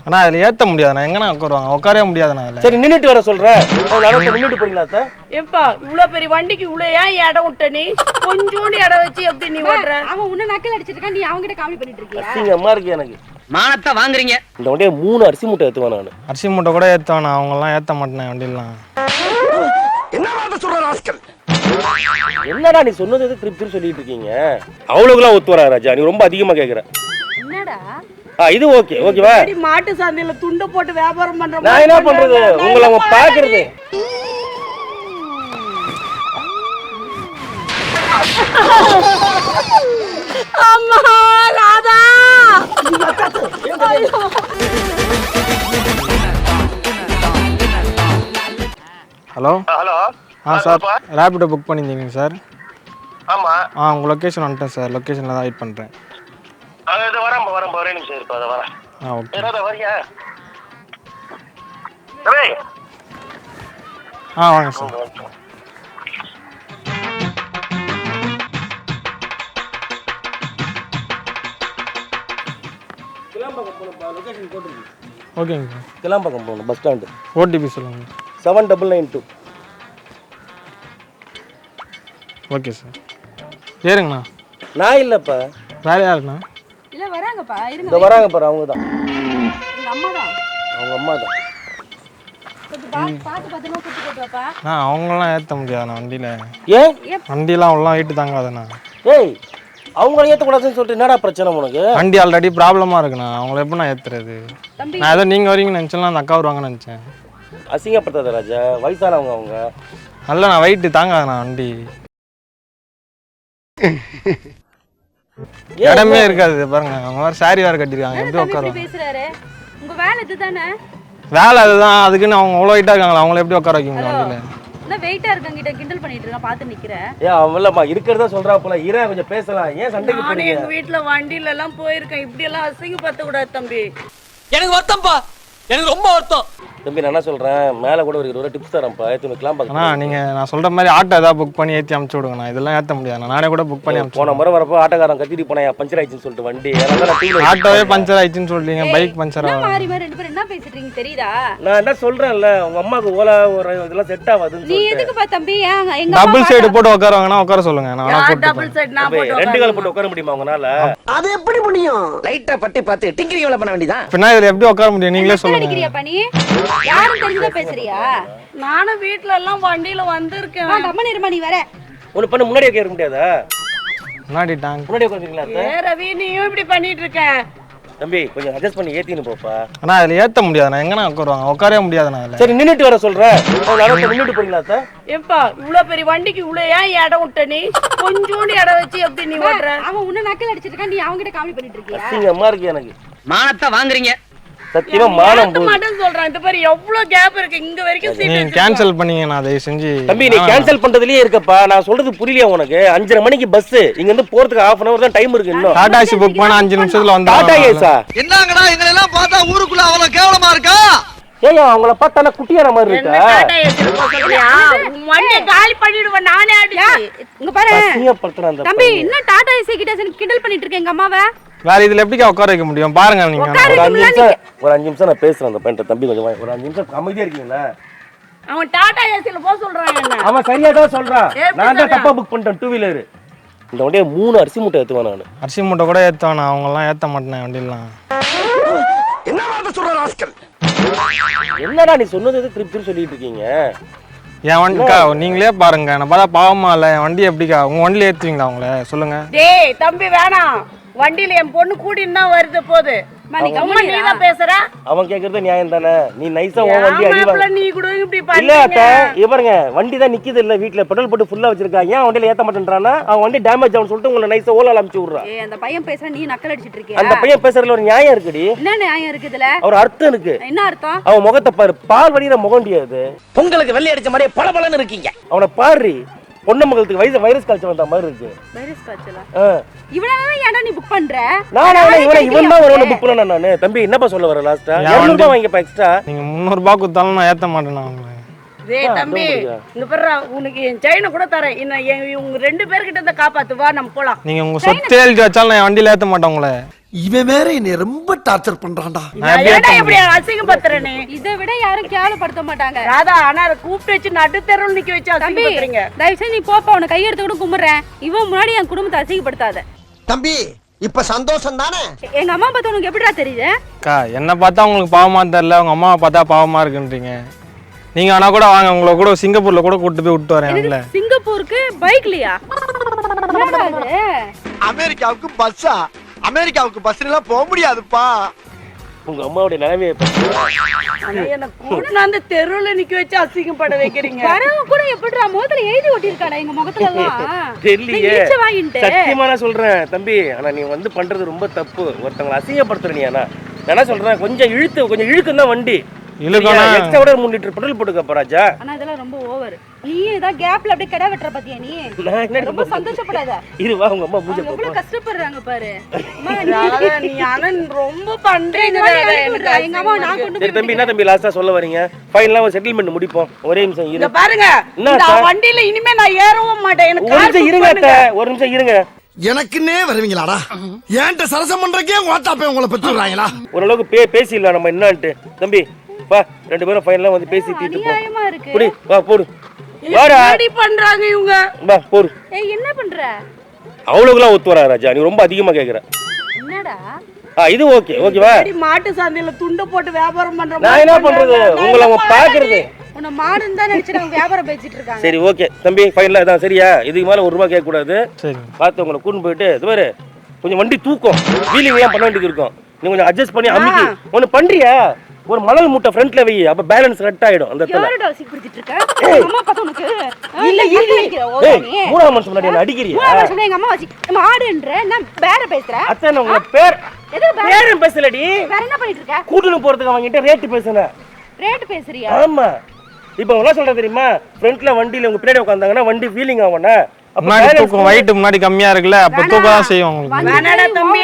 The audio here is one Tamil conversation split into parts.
ஆனா அதுல ஏத்த முடியாதுண்ணா. எங்கண்ணா உட்காருவாங்க? உட்காரவே முடியாதுண்ணா அதுல. சரி நின்னுட்டு வர சொல்றேன். நின்னுட்டு போறீங்களா அத்தை? ஏப்பா இவ்வளவு பெரிய வண்டிக்கு இவ்வளவு ஏன் இடம் விட்ட நீ? கொஞ்சோண்டு இடம் வச்சு எப்படி நீ ஓட்டுற? அவன் உன்ன நக்கல் அடிச்சிட்டு இருக்கான், நீ அவங்கிட்ட காமெடி பண்ணிட்டு இருக்கியா? அசிங்கமா இருக்கு எனக்கு. மானத்தை வாங்குறீங்க. இந்த வண்டியை 3 அரிசி மூட்டை ஏத்துவேன் நான். அரிசி மூட்டை கூட ஏத்துவானா? அவங்க எல்லாம் ஏத்த மாட்டேன் வண்டிலாம். என்ன வார்த்தை சொல்ற ராஸ்கல்? என்னடா நீ சொன்னது எது திருப்பி திருப்பி சொல்லிட்டு இருக்கீங்க? அவ்வளவுக்குலாம் ஒத்து வரா ராஜா, நீ ரொம்ப அதிகமா கேக்குற. என்னடா இது ஓகே ஓகேவா? மாட்டு சந்தையில துண்டு போட்டு வியாபாரம் பண்ற நான் என்ன பண்றது? உங்களை அவங்க பாக்குறது. அம்மா Radha. Hello hello. Sir, Rapido book பண்ணியிருந்தீங்க சார்? ஆமா. உங்க லொகேஷன் வந்துட்டேன் சார். லொகேஷன்ல தான் வெயிட் பண்றேன். அது வரேன் ஒரே நிமிஷம் இருப்பா. அதை வரேன். ஓகே. ஏதாவது வரியா? வாங்க சார். ஓகேங்க சார். கிளாம்பாக்கம் போகணும் பஸ் ஸ்டாண்டு. ஓடிபி சொல்லுங்க. 7992. Okay sir. ஏறுங்கண்ணா. நான் இல்லப்பா, வேற யாருண்ணா? இல்ல வராங்கப்பா, இருங்க. இந்த வராங்க பாரு, அவங்க தான். உங்க அம்மா தான். அவங்க அம்மா தான். கொஞ்சம் பாத்து பத்திரமா கூட்டி போட்டு வாப்பா. அவங்களாம் ஏற்ற முடியாதுண்ணா வண்டியில். ஏன் வண்டிலாம் அவ்வளோ வெயிட்டு தாங்காதுண்ணா. ஏய், அவங்கள ஏற்றக்கூடாதுன்னு சொல்லிட்டு என்னடா பிரச்சனை உனக்கு? வண்டி ஆல்ரெடி ப்ராப்ளமாக இருக்குண்ணா. அவங்கள எப்போ நான் ஏற்றுறது? நான் ஏதோ நீங்கள் வரீங்கன்னு நினச்சேன், அந்த அக்கா வருவாங்கன்னு நினச்சேன். அசிங்கப்படுத்தாத ராஜா, வயசானவங்க அவங்க. நல்ல நான் வெயிட்டு தாங்காதுண்ணா வண்டி. இடமே இருக்காது பாருங்க. அவங்க வேறு சாரி வேறு கட்டிருக்காங்க, எப்படி உட்காருவாங்க? பேசுறாரு, உங்க வேலை இதுதானே? வேலை அதுதான். அதுக்குன்னு அவங்க அவ்வளோ வெயிட்டாக இருக்காங்களா? அவங்கள எப்படி உட்கார வைக்க முடியும் வண்டியில்? நான் வெயிட்டா இருக்கங்கிட்ட கிண்டல் பண்ணிட்டு இருக்கேன், பார்த்து நிக்கிறேன். ஏன் அவன் இல்லம்மா இருக்கிறதா சொல்றா போல. இரா கொஞ்சம் பேசலாம். ஏன் சண்டைக்கு நானே போறீங்க? எங்க வீட்டுல வண்டியில எல்லாம் போயிருக்கேன். இப்படி எல்லாம் அசிங்கப்படுத்த கூடாது தம்பி. எனக்கு வருத்தம்ப்பா, எனக்கு ரொம்ப வருத்தம். தம்பி நான் என்ன சொல்றேன், மேல கூட ஒரு டிப்ஸ் தரேன்ப்பா. ஏத்து கிளாம்பாக்கம். நான் சொல்ற மாதிரி ஆட்டோ ஏதாவது புக் பண்ணி ஏற்றி அமுச்சு விடுங்கண்ணா. இதெல்லாம் ஏற்ற முடியாது. நானே கூட புக் பண்ணி அமுச்சு. போன முறை வரப்போ ஆட்டோக்காரன் கத்திட்டு போனேன், பஞ்சர் ஆயிடுச்சுன்னு சொல்லிட்டு வண்டி. ஆட்டோவே பஞ்சர் ஆயிடுச்சுன்னு சொல்றீங்க, பைக் பஞ்சர் ஆகும். மாறி மாறி ரெண்டு பேரும் என்ன பேசிட்டு இருக்கீங்க தெரியுதா? நான் என்ன சொல்றேன்ல, உங்க அம்மாக்கு ஓலா ஒரு இதெல்லாம் செட் ஆகாதுன்னு. நீ எதுக்குப்பா தம்பி? எங்க டபுள் சைடு போட்டு உட்காருவாங்கன்னா உட்கார சொல்லுங்க. நான் டபுள் சைடு நான் போட்டு ரெண்டு கால் போட்டு உட்கார முடியுமா உங்களால? அது எப்படி முடியும்? லைட்டா பட்டி பார்த்து டிங்கிரி வேலை பண்ண வேண்டியதா? பின்னா இதுல எப்படி உட்கார முடியும்? நீங்களே சொல்லுங்க. அடிக்கிறியாப்பா நீ? யாரும் தெரிஞ்சதா பேசுறியா? நானும் வீட்டுல எல்லாம் வண்டியில வந்திருக்கேன். கம்மன் இருமா, நீ வர. ஒண்ணு பண்ண முன்னாடியே கேட்க முடியாதா? முன்னாடி டாங் முன்னாடியே உட்காந்துங்களா? ஏ ரவி, நீயும் இப்படி பண்ணிட்டு இருக்க. தம்பி கொஞ்சம் அட்ஜஸ்ட் பண்ணி ஏத்தின்னு போப்பா. ஆனா அதுல ஏத்த முடியாதுண்ணா. எங்கண்ணா உட்காருவாங்க? உட்காரவே முடியாதுண்ணா அதுல. சரி நின்னுட்டு வர சொல்றேன். நின்னுட்டு போறீங்களா அத்தை? ஏப்பா இவ்வளவு பெரிய வண்டிக்கு இவ்வளவு ஏன் இடம் விட்ட நீ? கொஞ்சோண்டு இடம் வச்சு எப்படி நீ ஓட்டுற? அவன் உன்ன நக்கல் அடிச்சிட்டு இருக்கான், நீ அவங்கிட்ட காமெடி பண்ணிட்டு இருக்கியா? அசிங்கமா இருக்கு எனக்கு. மானத்தை வாங்குறீங்க. சத்தியமா மானம் போகுது. மட்டும் சொல்றேன். இந்த பாரு எவ்வளவு கேப் இருக்கு இங்க வரைக்கும். நீங்க கேன்சல் பண்ணீங்க, நான் அதை செஞ்சு. தம்பி நீ கேன்சல் பண்றதுலயே இருக்கப்பா. நான் சொல்றது புரியலையா உனக்கு? 5:30 மணிக்கு பஸ். இங்க இருந்து போறதுக்கு 1/2 hour தான் டைம் இருக்கு. இன்னும் டாடா ஏசி புக் பண்ணா 5 நிமிஷத்துல வந்தா. டாடா ஏசா என்னங்கடா எங்களை எல்லாம் பார்த்தா ஊருக்குள்ள அவ்வளவு கேவலமா இருக்கா? ஏங்க அவங்கள பார்த்தா குட்டியான மாதிரி என்ன இருக்கா? டாடா ஏசில போக சொல்றியா? உன் வண்டியை காலி பண்ணிடுவேன் நானே அடிச்சு. இங்க பாரு அசிங்கப்படுத்துறான் அந்த தம்பி, இன்னும் டாடா ஏசி கிட்ட கிண்டல் பண்ணிட்டு இருக்கேன் எங்க அம்மாவை. வேற இதுல எப்படி உட்கார வைக்க முடியும்? பாருங்க நீங்க. ஒரு 5 நிமிஷம் நான் பேசுறேன் அந்த பையன். தம்பி கொஞ்சம் ஒரு 5 நிமிஷம் அமைதியா இருக்கீங்களா? அவன் டாடா ஏசில போக சொல்றான் என்ன? அவன் சரியா தான் சொல்றான். நான் தான் தப்பா புக் பண்ணிட்டேன் 2 வீலர். இந்த வண்டியை 3 அரிசி மூட்டை ஏத்துவேன் நான். அரிசி மூட்டை கூட ஏத்துவானா? அவங்க எல்லாம் ஏத்த மாட்டேன் வண்டிலாம். என்ன வார்த்தை சொல்ற ராஸ்கல்? என்னடா நீ சொன்னது எது திருப்பி திருப்பி சொல்லிட்டு இருக்கீங்க? என் வண்டிக்கா நீங்களே பாருங்க. நான் பார்த்தா பாவமா இல்ல? என் வண்டி எப்படிக்கா உங்க வண்டியில ஏத்துவீங்களா அவங்கள? சொல்லுங்க. டேய் தம்பி வேணாம். வண்டியில என் பொண்ணு கூட்டின்னு தான் வருது போகுது. நீ தான் பேசுற. அவன் கேக்குறது நியாயம் தானே? நீ நைஸா உன் வண்டி அடிவா. நீ கூட இப்படி இல்ல பண்ணீங்க. அத்தை பாருங்க, வண்டி தான் நிக்குது இல்ல வீட்ல, பெட்ரோல் போட்டு ஃபுல்லா வச்சிருக்காங்க. ஏன் வண்டியில ஏத்த மாட்டேன்றானா? அவன் வண்டி டேமேஜ் ஆகும்னு சொல்லிட்டு உங்களை நைஸா ஓலால அனுப்பிச்சு விடுறான். ஏய் அந்த பையன் பேசுற, நீ நக்கல் அடிச்சிட்டு இருக்கியா? அந்த பையன் பேசுறதுல ஒரு நியாயம் இருக்குடி. என்ன நியாயம் இருக்கு இதுல? ஒரு அர்த்தம் இருக்கு. என்ன அர்த்தம்? அவன் முகத்தை பாரு, பால் வடிகிற முகம்டியா அது. உங்களுக்கு வெள்ளை அடிச்ச மாதிரியே பளபளன்னு இருக்கீங்க. அவனை பாரு, பொண்ணு மகளுக்கு வைரஸ் காய்ச்சல் வந்த மாதிரி இருக்கு. வைரஸ் காய்ச்சலா? இவனால ஏன்டா நீ புக் பண்ற? இவன் தான் ஒரு புக் பண்ண. நானு தம்பி என்னப்பா சொல்ல வர? லாஸ்டா 200 ரூபாய் வாங்கிப்பா எக்ஸ்ட்ரா. நீங்க 300 ரூபாய் கொடுத்தாலும் நான் ஏத்த மாட்டேன் அவங்கள. டேய் தம்பி, இந்த பாரு உனக்கு என் செயினை கூட தரேன். இன்னும் இவங்க 2 பேர்கிட்ட இருந்து காப்பாத்து, வா நம்ம போலாம். நீங்க உங்க சொத்து எழுதி வச்சாலும் நான் வண்டியில ஏத்த மாட்டேன் உங்களை. இவன் வேற என்னை ரொம்ப டார்ச்சர் பண்றான்டா. ஏன்டா இப்படி அசிங்கப்படுத்துற நீ? இதை விட யாரும் கேவலப்படுத்த மாட்டாங்க. ராதா ஆனா அதை கூப்பிட்டு வச்சு நடு தெருவில் நிக்க வச்சு தம்பி அசிங்கப்படுத்துறீங்க. தயவு செஞ்சு நீ போப்பா, உன கையெடுத்து கூட கும்பிடுறேன். இவன் முன்னாடி என் குடும்பத்தை அசிங்கப்படுத்தாத. தம்பி இப்ப சந்தோஷம் தானே? எங்க அம்மா பார்த்தா உனக்கு எப்படிடா தெரியுது? அக்கா என்ன பார்த்தா உங்களுக்கு பாவமா தெரியல, உங்க அம்மாவை பார்த்தா பாவமா இருக்குன்றீங்க. நீங்க ஆனா கூட வாங்க, உங்களை கூட சிங்கப்பூர்ல கூட கூட்டு போய் விட்டு வரேன். இல்ல சிங்கப்பூருக்கு பைக்லயா? அமெரிக்காவுக்கு பஸ்ஸா? அமெரிக்காவுக்கு பஸ்ல எல்லாம் போக முடியாதுப்பா. உங்க அம்மாவுடைய நிலைமையை என்ன கூட அந்த தெருவுல நிக்க வச்சு அசிங்கப்பட வைக்கிறீங்க. வரவங்க கூட எப்படிடா மோதல எழுதி ஒட்டிருக்காடா எங்க முகத்துல எல்லாம். தெரியலையே, சத்தியமா நான் சொல்றேன் தம்பி. ஆனா நீ வந்து பண்றது ரொம்ப தப்பு. ஒருத்தவங்களை அசிங்கப்படுத்துற நீ. ஆனா என்ன சொல்றேன், கொஞ்சம் இழுக்கும் தான் வண்டி. இழுக்கணும். எக்ஸ்ட்ரா கூட 3 லிட்டர் பெட்ரோல் போட்டுக்க ராஜா. ஆனா இதெல்லாம் ரொம்ப ஓவர். நீ ஏதா கேப்ல அப்படியே கடை வெட்டற பாத்தியா நீ? ரொம்ப சந்தோஷப்படாத. இரு வா, உங்க அம்மா பூஜை பாப்பா. எவ்வளவு கஷ்டப்படுறாங்க பாரு. ராதா நீ அண்ணன் ரொம்ப பண்றீங்க. எங்க அம்மா நான் கொண்டு போய். தம்பி என்ன தம்பி லாஸ்டா சொல்ல வரீங்க? ஃபைனலா ஒரு செட்டில்மென்ட் முடிப்போம். ஒரே நிமிஷம் இரு. பாருங்க, இந்த வண்டியில இனிமே நான் ஏறவும் மாட்டேன். எனக்கு ஒரு நிமிஷம் இருங்க அத்தை, ஒரு நிமிஷம் இருங்க. எனக்குன்னே வருவீங்களாடா? ஏன்ட்ட சரசம் பண்றக்கே வாட்டாப்பே உங்களை பெற்றுறாங்களா? ஓரளவுக்கு பேசிடலாம் நம்ம என்னன்ட்டு. தம்பி வா, 2 பேரும் ஃபைனலா வந்து பேசி தீர்த்து போ. நியாயமா இருக்கு. புடி வா, போடு. வாடா. என்னடி பண்றாங்க இவங்க? வா போடு. ஏய் என்ன பண்ற? அவ்வளவுலாம் ஒத்து வரா ராஜா, நீ ரொம்ப அதிகமா கேக்குற. என்னடா? இது ஓகேவா? மாட்டு சந்தையில துண்டு போட்டு வியாபாரம் பண்ற. நான் என்ன பண்றது, உங்களை அவங்க பாக்குறது. உன்னை மாடுன்னு தான் நினைச்சிட்டு வியாபாரம் பேசிட்டு இருக்காங்க. சரி ஓகே தம்பி, ஃபைனலா இதான் சரியா? இதுக்கு மேல 1 ரூபாய் கேட்க கூடாது. சரி பார்த்து உங்களை கூட்டிட்டு போயிட்டு இது பாரு, கொஞ்சம் வண்டி தூக்கும், வீலிங் எல்லாம் பண்ண வேண்டியது இருக்கும். நீ கொஞ்சம் அட்ஜஸ்ட் பண்ணி அமுக்கி ஒன்னு பண்றியா? ஒரு மணல் மூட்டை ஃப்ரண்ட்ல வை, அப்ப பேலன்ஸ் கரெக்ட்டா ஆயிடும். அந்த இடத்துல யாரோட அசிங்கப்படுத்திட்டு இருக்க? அம்மா பார்த்தா உனக்கு இல்ல மூணாம் மனுஷன் முன்னாடி என்ன அடிக்கிறியா? மூணாம் மனுஷன் எங்க அம்மா மாடுன்ற நான் வேற பேசுறேன். அத்தை நான் உங்க பேர் பேரும் பேசலடி. வேற என்ன பண்ணிட்டு இருக்க? கூட்டுன போறதுக்கு அவங்கிட்ட ரேட் பேசுனேன். ரேட் பேசுறியா? ஆமா. இப்போ என்ன சொல்ற தெரியுமா? ஃப்ரண்ட்ல வண்டியில உங்க பின்னாடி உட்கார்ந்தாங்கன்னா வண்டி ஃபீலிங் ஆகும்னா, முன்னாடி தூக்கம் weight முன்னாடி கம்மியா இருக்குல, அப்ப தூக்க தான் செய்யும் உங்களுக்கு. வேணாடா தம்பி,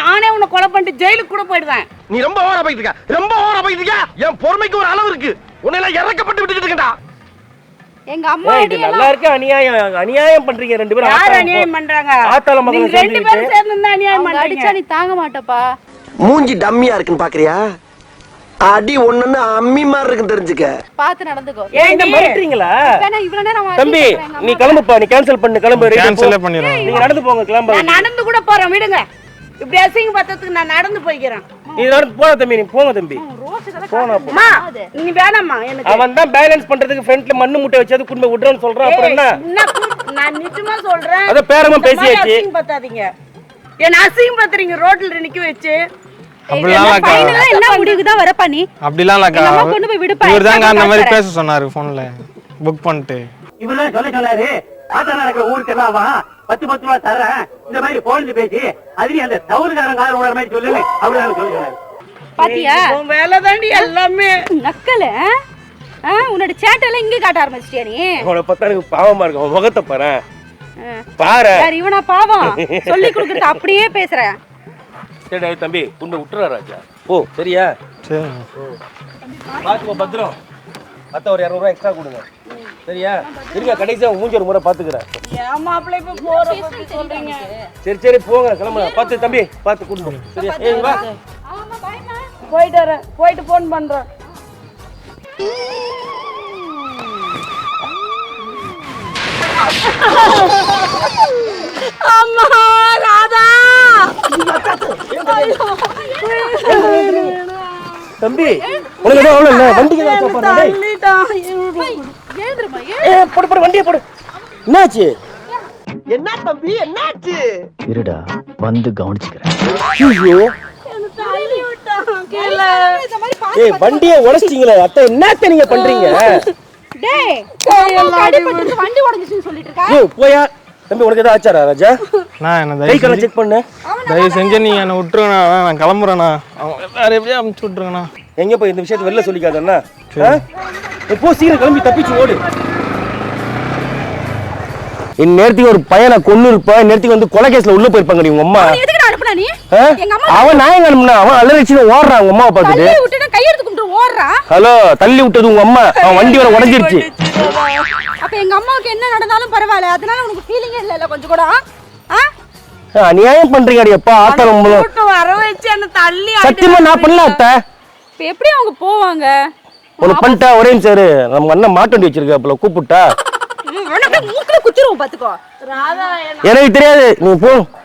நானே உன்னை கொலை பண்ணிட்டு ஜெயிலுக்கு கூட போயிடுவேன். நீ ரொம்ப ஓவரா போயிட்டு இருக்க, ரொம்ப ஓவரா போயிட்டு இருக்க. என் பொறுமைக்கு ஒரு அளவு இருக்கு. உன்னை எல்லாம் இறக்கப்பட்டு விட்டுட்டு இருக்கடா. எங்க அம்மா இது நல்லா இருக்கு. அநியாயம் பண்றீங்க 2 பேரும். யார் அநியாயம் பண்றாங்க? ஆத்தால மகன் நீங்க 2 பேரும் சேர்ந்து அநியாயம் பண்றீங்க. அடிச்சா நீ தாங்க மாட்டப்பா. மூஞ்சி டம்மியா இருக்குன்னு பாக்குறியா? அடி ஒண்ணுன்னு அம்மி மாதிரி இருக்கு தெரிஞ்சுக்க. பாத்து நடந்துக்கோ. ஏங்க மிரட்டறீங்களா? வேணா இவ்வளவு நேரம் தம்பி நீ கிளம்புப்பா, நீ கேன்சல் பண்ணு, கிளம்பு. கேன்சல் பண்ணிரோம். நீங்க நடந்து போங்க, கிளம்பு. நான் நடந்து கூட போறேன், விடுங்க. இப்படி அசிங்க பார்த்ததுக்கு நான் நடந்து போய்க்கிறேன். நீ நடந்து போங்க தம்பி, நீ போங்க தம்பி. அம்மா நீ வேணாம்மா, எனக்கு அவன் தான் பேலன்ஸ் பண்றதுக்கு ஃப்ரண்ட்ல மண்ணு மூட்டை வச்சது குடும்ப விடுறேன்னு சொல்றான். அப்புறம் என்ன? நான் நிஜமா சொல்றேன். அத பேரமா பேசியாச்சு. அசிங்க பார்த்தாதீங்க. என்ன அசிங்க பாத்துறீங்க ரோட்ல நிக்க வச்சு. அப்படிலாம் இல்லக்கா. ஃபைனலா என்ன முடிவுக்கு தான் வரப்பா நீ? அப்படிலாம் இல்லக்கா. அம்மா கொண்டு போய் விடுப்பா. இவர்தாங்க அந்த மாதிரி பேச சொன்னாரு போன்ல புக் பண்ணிட்டு. இவெல்லாம் சொன்னாரு ஆத்தா நடக்கிற ஊருக்கெல்லாம் வா 10 ரூபா தரேன், இந்த மாதிரி போன்ல பேசி அதுலயும் அந்த தவறுகாரன் கார ஓடுற மாதிரி சொல்லுங்க அப்படின்னு சொல்லுங்க. பாத்தியா? உன் வேலை தாண்டி எல்லாமே. நக்கல உன்னோட சேட்டெல்லாம் இங்கே காட்ட ஆரம்பிச்சிட்டியா நீ? அவனை பார்த்தா எனக்கு பாவமா இருக்கு. அவன் முகத்தை பாரு பாரு. யார் இவனா பாவம்? சொல்லி கொடுக்கறது அப்படியே பேசுறேன். சரி தம்பி உன்னை விட்டுறா ராஜா. ஓ சரியா? சரி பாத்துக்கோ பத்திரம். மத்த ஒரு 200 ரூபாய் எக்ஸ்ட்ரா கொடுங்க. சரியா? இருங்க, கடைசியா மூஞ்சி ஒரு முறை பாத்துக்கிறேன். ஏன் மாப்பிள்ளை இப்ப போற பத்தி சொல்றீங்க? சரி போங்க, கிளம்புங்க. பாத்து தம்பி பாத்து கூட்டு. சரியா? ஏய் வா. ஆமா பாய்மா. போயிட்டு வரேன், போயிட்டு போன் பண்றேன். அம்மா ராதா தம்பி உனக்கு ஏதோ அவ்வளவு இல்ல, வண்டிக்கு தான் போறா. டேய் எழுதுறமா? போடு போடு, வண்டியை போடு. என்னாச்சு? என்ன தம்பி என்னாச்சு? இருடா வந்து கவனிச்சுக்கிறேன். ஐயோ தள்ளி விட்டான் கீழ. இந்த மாதிரி பாத்து ஏய் வண்டியை உடைச்சிட்டீங்களே அத்தை, என்னத்த நீங்க பண்றீங்க? டேய் அடிபட்டு வண்டி உடைஞ்சிச்சுன்னு சொல்லிட்டு இருக்கா? ஏய் போயா தம்பி, உனக்கு ஏதோ ஆச்சாரா ராஜா? நான் என்ன கை கால செக் பண்ணு. தயவு செஞ்சு நீங்க என்ன விட்டுருங்கண்ணா, நான் கிளம்புறேண்ணா. வேற எப்படியா அனுப்பிச்சு விட்டுருங்கண்ணா. எங்க போய் இந்த விஷயத்தை வெளில சொல்லிக்காதண்ணா. இப்போ சீக்கிரம் கிளம்பி தப்பிச்சு ஓடு. இந்நேரத்துக்கு ஒரு பையனை கொன்னு இருப்பா, இந்நேரத்துக்கு வந்து கொலை கேஸ்ல உள்ள போயிருப்பாங்க உங்க அம்மா. எதுக்கு அனுப்புனா நீ? எங்க அம்மா அவன் நாயங்க அனுப்புனா, அவன் அலறிச்சு ஓடுறான் உங்க அம்மாவை பார்த்துட்டு. தள்ளி விட்டுட்டு கையெடுத்து கும்பிட்டு ஓடுறான். ஹலோ, தள்ளி விட்டது உங்க அம்மா. அவன் வண்டி வர உடைஞ்சிருச்சு. அப்ப எங்க அம்மாவுக்கு என்ன நடந்தாலும் பரவாயில்ல, அதனால உனக்கு ஃபீலிங்கே இல்ல கொஞ்சம் கூட? அநியாயம் பண்றீங்க அடி எப்பா ஆத்தா நம்மளும் கூட்டம் வர வச்சு என்ன தள்ளி சத்தியமா நான் பண்ணல அத்தை இப்ப எப்படி அவங்க போவாங்க? ஒண்ணு பண்ணிட்டா ஒரே நிமிஷம் இரு. நம்ம அண்ணன் மாட்டு வண்டி வச்சிருக்க அப்பல கூப்பிட்டா மூக்குல குத்திருவோம் பாத்துக்கோ. ராதா எனக்கு தெரியாது நீ போ